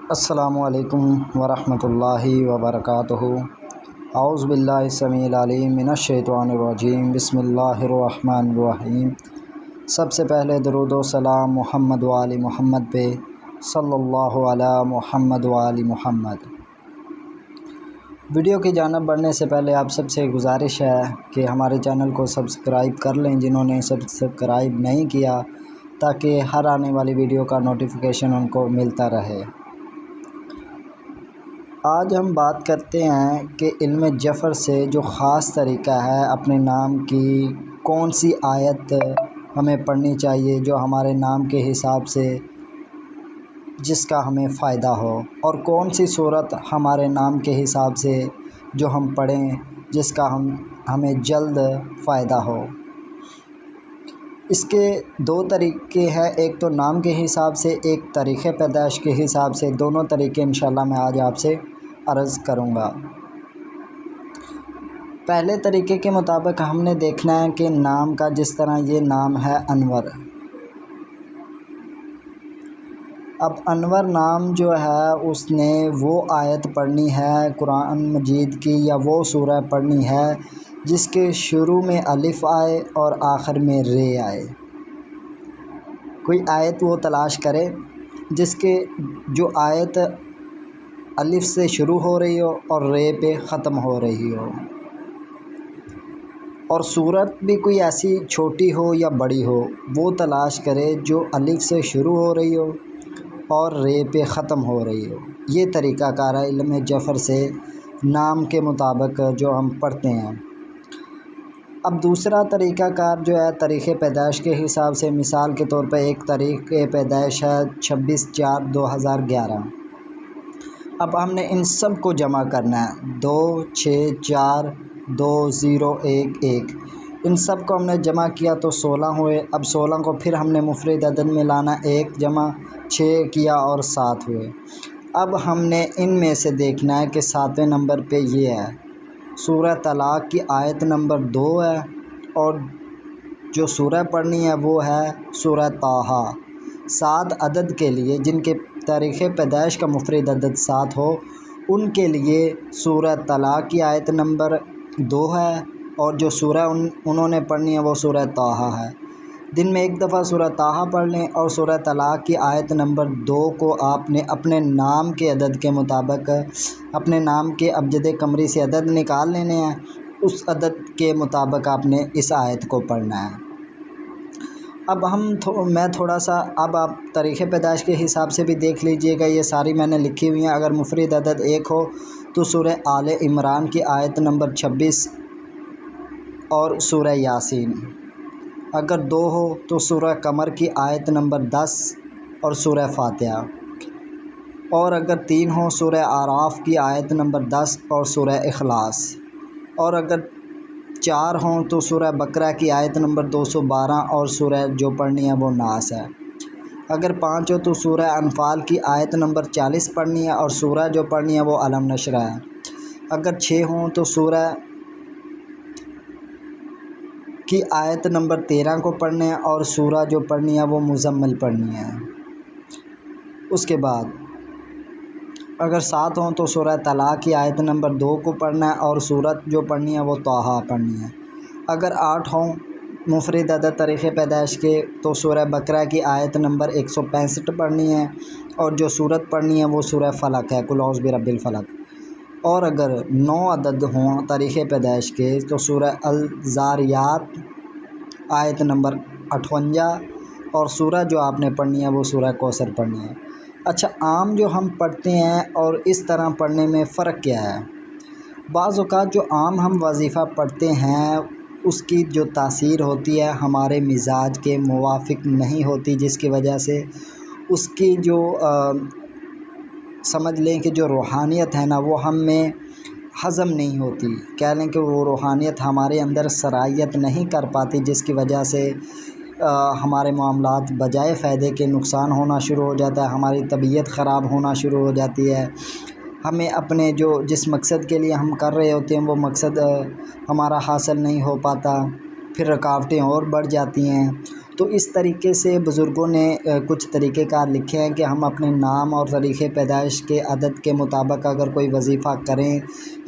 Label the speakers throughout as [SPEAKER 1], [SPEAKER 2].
[SPEAKER 1] السلام علیکم ورحمۃ اللہ وبرکاتہ۔ اعوذ باللہ السمیع العلیم من الشیطان الرجیم، بسم اللہ الرحمن الرحیم۔ سب سے پہلے درود و سلام محمد و آل محمد پہ، صلی اللہ علی محمد و آل محمد۔ ویڈیو کی جانب بڑھنے سے پہلے آپ سب سے گزارش ہے کہ ہمارے چینل کو سبسکرائب کر لیں جنہوں نے سبسکرائب نہیں کیا، تاکہ ہر آنے والی ویڈیو کا نوٹیفیکیشن ان کو ملتا رہے۔ آج ہم بات کرتے ہیں کہ علم جفر سے جو خاص طریقہ ہے، اپنے نام کی کون سی آیت ہمیں پڑھنی چاہیے جو ہمارے نام کے حساب سے جس کا ہمیں فائدہ ہو، اور کون سی صورت ہمارے نام کے حساب سے جو ہم پڑھیں جس کا ہمیں جلد فائدہ ہو۔ اس کے دو طریقے ہیں، ایک تو نام کے حساب سے، ایک تاریخ پیدائش کے حساب سے۔ دونوں طریقے انشاءاللہ میں آج آپ سے عرض کروں گا۔ پہلے طریقے کے مطابق ہم نے دیکھنا ہے کہ نام کا، جس طرح یہ نام ہے انور۔ اب انور نام جو ہے اس نے وہ آیت پڑھنی ہے قرآن مجید کی، یا وہ سورہ پڑھنی ہے جس کے شروع میں الف آئے اور آخر میں رے آئے۔ کوئی آیت وہ تلاش کرے جس کے جو آیت الف سے شروع ہو رہی ہو اور رے پہ ختم ہو رہی ہو، اور صورت بھی کوئی ایسی چھوٹی ہو یا بڑی ہو، وہ تلاش کرے جو الف سے شروع ہو رہی ہو اور رے پہ ختم ہو رہی ہو۔ یہ طریقہ کار ہے علم جفر سے نام کے مطابق جو ہم پڑھتے ہیں۔ اب دوسرا طریقہ کار جو ہے تاریخ پیدائش کے حساب سے، مثال کے طور پہ ایک تاریخ پیدائش ہے 26/4/2011۔ اب ہم نے ان سب کو جمع کرنا ہے، 2 6 4 2 0 1 1۔ ان سب کو ہم نے جمع کیا تو 16 ہوئے۔ اب 16 کو پھر ہم نے مفرد عدد میں لانا، 1 جمع 6 کیا اور 7 ہوئے۔ اب ہم نے ان میں سے دیکھنا ہے کہ 7ویں نمبر پہ یہ ہے، سورہ طلاق کی آیت نمبر 2 ہے، اور جو سورہ پڑھنی ہے وہ ہے سورہ طٰہٰ۔ 7 عدد کے لیے جن کے تاریخ پیدائش کا مفرد عدد 7 ہو، ان کے لیے سورہ طلاق کی آیت نمبر 2 ہے، اور جو سورہ انہوں نے پڑھنی ہے وہ سورہ طٰہٰ ہے۔ دن میں ایک دفعہ سورہ طٰہٰ پڑھ لیں، اور سورہ طلاق کی آیت نمبر 2 کو آپ نے اپنے نام کے عدد کے مطابق، اپنے نام کے ابجد قمری سے عدد نکال لینے ہیں، اس عدد کے مطابق آپ نے اس آیت کو پڑھنا ہے۔ اب میں تھوڑا سا، اب آپ تاریخ پیدائش کے حساب سے بھی دیکھ لیجئے گا، یہ ساری میں نے لکھی ہوئی ہیں۔ اگر مفرد عدد 1 ہو تو سورہ آل عمران کی آیت نمبر 26 اور سورہ یاسین۔ اگر 2 ہو تو سورہ قمر کی آیت نمبر 10 اور سورہ فاتحہ۔ اور اگر 3 ہو سورہ اعراف کی آیت نمبر 10 اور سورہ اخلاص۔ اور اگر 4 ہوں تو سورہ بقرہ کی آیت نمبر 212 اور سورہ جو پڑھنی ہے وہ ناس ہے۔ اگر 5 ہو تو سورہ انفال کی آیت نمبر 40 پڑھنی ہے، اور سورہ جو پڑھنی ہے وہ علم نشرہ ہے۔ اگر 6 ہوں تو سورہ کی آیت نمبر 13 کو پڑھنے ہے، اور سورہ جو پڑھنی ہے وہ مزمل پڑھنی ہے۔ اس کے بعد اگر 7 ہوں تو سورہ طلاق کی آیت نمبر 2 کو پڑھنا ہے، اور سورت جو پڑھنی ہے وہ طٰہٰ پڑھنی ہے۔ اگر 8 ہوں مفرد عدد تاریخ پیدائش کے، تو سورہ بقرہ کی آیت نمبر 165 پڑھنی ہے، اور جو سورت پڑھنی ہے وہ سورہ فلق ہے، قل اعوذ برب الفلق۔ اور اگر 9 عدد ہوں تاریخ پیدائش کے تو سورہ الذاریات آیت نمبر 58، اور سورہ جو آپ نے پڑھنی ہے وہ سورہ کوثر پڑھنی ہے۔ اچھا، عام جو ہم پڑھتے ہیں اور اس طرح پڑھنے میں فرق کیا ہے؟ بعض اوقات جو عام ہم وظیفہ پڑھتے ہیں اس کی جو تاثیر ہوتی ہے ہمارے مزاج کے موافق نہیں ہوتی، جس کی وجہ سے اس کی جو سمجھ لیں کہ جو روحانیت ہے نا وہ ہم میں ہضم نہیں ہوتی، کہہ لیں کہ وہ روحانیت ہمارے اندر سرایت نہیں کر پاتی، جس کی وجہ سے ہمارے معاملات بجائے فائدے کے نقصان ہونا شروع ہو جاتا ہے، ہماری طبیعت خراب ہونا شروع ہو جاتی ہے، ہمیں اپنے جس مقصد کے لیے ہم کر رہے ہوتے ہیں وہ مقصد ہمارا حاصل نہیں ہو پاتا، پھر رکاوٹیں اور بڑھ جاتی ہیں۔ تو اس طریقے سے بزرگوں نے کچھ طریقہ کار لکھے ہیں کہ ہم اپنے نام اور تاریخ پیدائش کے عدد کے مطابق اگر کوئی وظیفہ کریں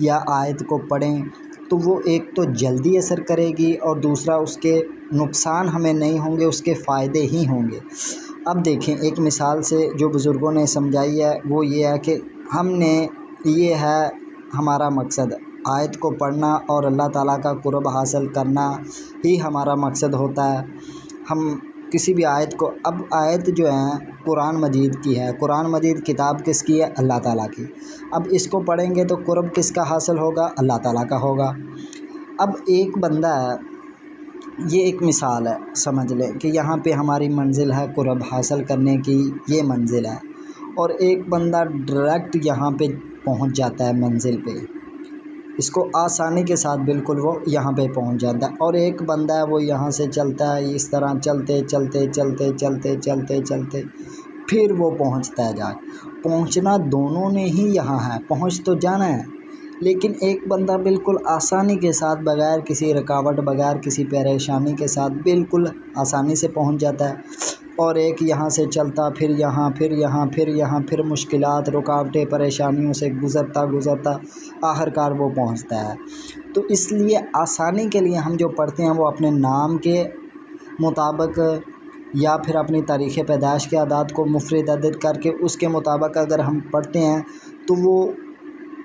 [SPEAKER 1] یا آیت کو پڑھیں تو وہ ایک تو جلدی اثر کرے گی اور دوسرا اس کے نقصان ہمیں نہیں ہوں گے، اس کے فائدے ہی ہوں گے۔ اب دیکھیں ایک مثال سے جو بزرگوں نے سمجھائی ہے وہ یہ ہے کہ ہم نے یہ ہے ہمارا مقصد آیت کو پڑھنا اور اللہ تعالیٰ کا قرب حاصل کرنا ہی ہمارا مقصد ہوتا ہے۔ ہم کسی بھی آیت کو، اب آیت جو ہے قرآن مجید کی ہے، قرآن مجید کتاب کس کی ہے؟ اللہ تعالیٰ کی۔ اب اس کو پڑھیں گے تو قرب کس کا حاصل ہوگا؟ اللہ تعالیٰ کا ہوگا۔ اب ایک بندہ ہے، یہ ایک مثال ہے، سمجھ لیں کہ یہاں پہ ہماری منزل ہے قرب حاصل کرنے کی، یہ منزل ہے، اور ایک بندہ ڈائریکٹ یہاں پہ پہنچ جاتا ہے منزل پہ، اس کو آسانی کے ساتھ بالکل وہ یہاں پہ پہنچ جاتا ہے، اور ایک بندہ ہے وہ یہاں سے چلتا ہے اس طرح چلتے چلتے چلتے چلتے چلتے چلتے پھر وہ پہنچتا ہے جا کے۔ پہنچنا دونوں نے ہی یہاں ہے، پہنچ تو جانا ہے، لیکن ایک بندہ بالکل آسانی کے ساتھ بغیر کسی رکاوٹ، بغیر کسی پریشانی کے ساتھ بالکل آسانی سے پہنچ جاتا ہے، اور ایک یہاں سے چلتا پھر یہاں پھر یہاں پھر یہاں پھر مشکلات، رکاوٹیں، پریشانیوں سے گزرتا گزرتا آخرکار وہ پہنچتا ہے۔ تو اس لیے آسانی کے لیے ہم جو پڑھتے ہیں وہ اپنے نام کے مطابق یا پھر اپنی تاریخ پیدائش کے اعداد کو مفرد عدد کر کے اس کے مطابق اگر ہم پڑھتے ہیں تو وہ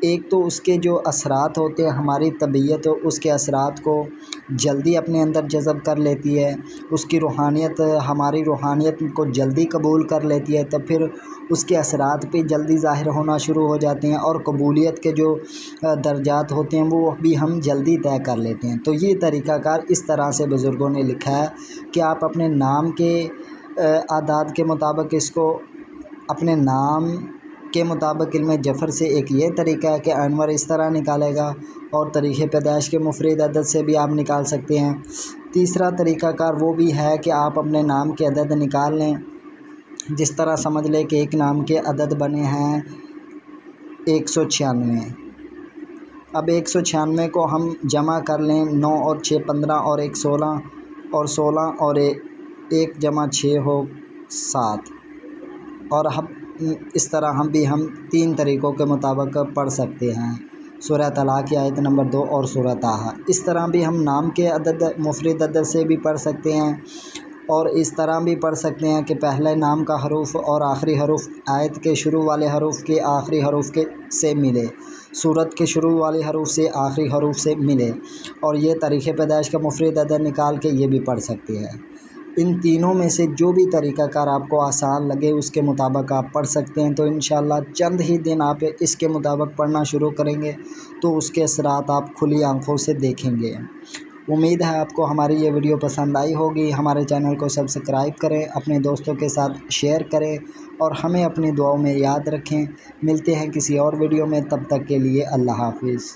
[SPEAKER 1] ایک تو اس کے جو اثرات ہوتے ہیں، ہماری طبیعت اس کے اثرات کو جلدی اپنے اندر جذب کر لیتی ہے، اس کی روحانیت ہماری روحانیت کو جلدی قبول کر لیتی ہے، تب پھر اس کے اثرات پہ جلدی ظاہر ہونا شروع ہو جاتے ہیں، اور قبولیت کے جو درجات ہوتے ہیں وہ بھی ہم جلدی طے کر لیتے ہیں۔ تو یہ طریقہ کار اس طرح سے بزرگوں نے لکھا ہے کہ آپ اپنے نام کے اعداد کے مطابق اس کو، اپنے نام کے مطابق علم جفر سے ایک یہ طریقہ ہے کہ انور اس طرح نکالے گا، اور تاریخ پیدائش کے مفرد عدد سے بھی آپ نکال سکتے ہیں۔ تیسرا طریقہ کار وہ بھی ہے کہ آپ اپنے نام کے عدد نکال لیں، جس طرح سمجھ لیں کہ ایک نام کے عدد بنے ہیں 196۔ اب 196 کو ہم جمع کر لیں، 9 اور 6 15 اور 1 16، اور 16 اور 1 جمع 6 ہو 7، اور ہم اس طرح ہم 3 طریقوں کے مطابق پڑھ سکتے ہیں، سورہ طلاق کی آیت نمبر 2 اور سورہ طٰہٰ۔ اس طرح بھی ہم نام کے عدد مفرد عدد سے بھی پڑھ سکتے ہیں، اور اس طرح بھی پڑھ سکتے ہیں کہ پہلے نام کا حروف اور آخری حروف آیت کے شروع والے حروف کے آخری حروف کے سے ملے، سورت کے شروع والے حروف سے آخری حروف سے ملے، اور یہ تاریخ پیدائش کا مفرد عدد نکال کے یہ بھی پڑھ سکتے ہیں۔ ان تینوں میں سے جو بھی طریقہ کار آپ کو آسان لگے اس کے مطابق آپ پڑھ سکتے ہیں۔ تو انشاءاللہ چند ہی دن آپ اس کے مطابق پڑھنا شروع کریں گے تو اس کے اثرات آپ کھلی آنکھوں سے دیکھیں گے۔ امید ہے آپ کو ہماری یہ ویڈیو پسند آئی ہوگی۔ ہمارے چینل کو سبسکرائب کریں، اپنے دوستوں کے ساتھ شیئر کریں، اور ہمیں اپنی دعاؤں میں یاد رکھیں۔ ملتے ہیں کسی اور ویڈیو میں، تب تک کے لیے اللہ حافظ۔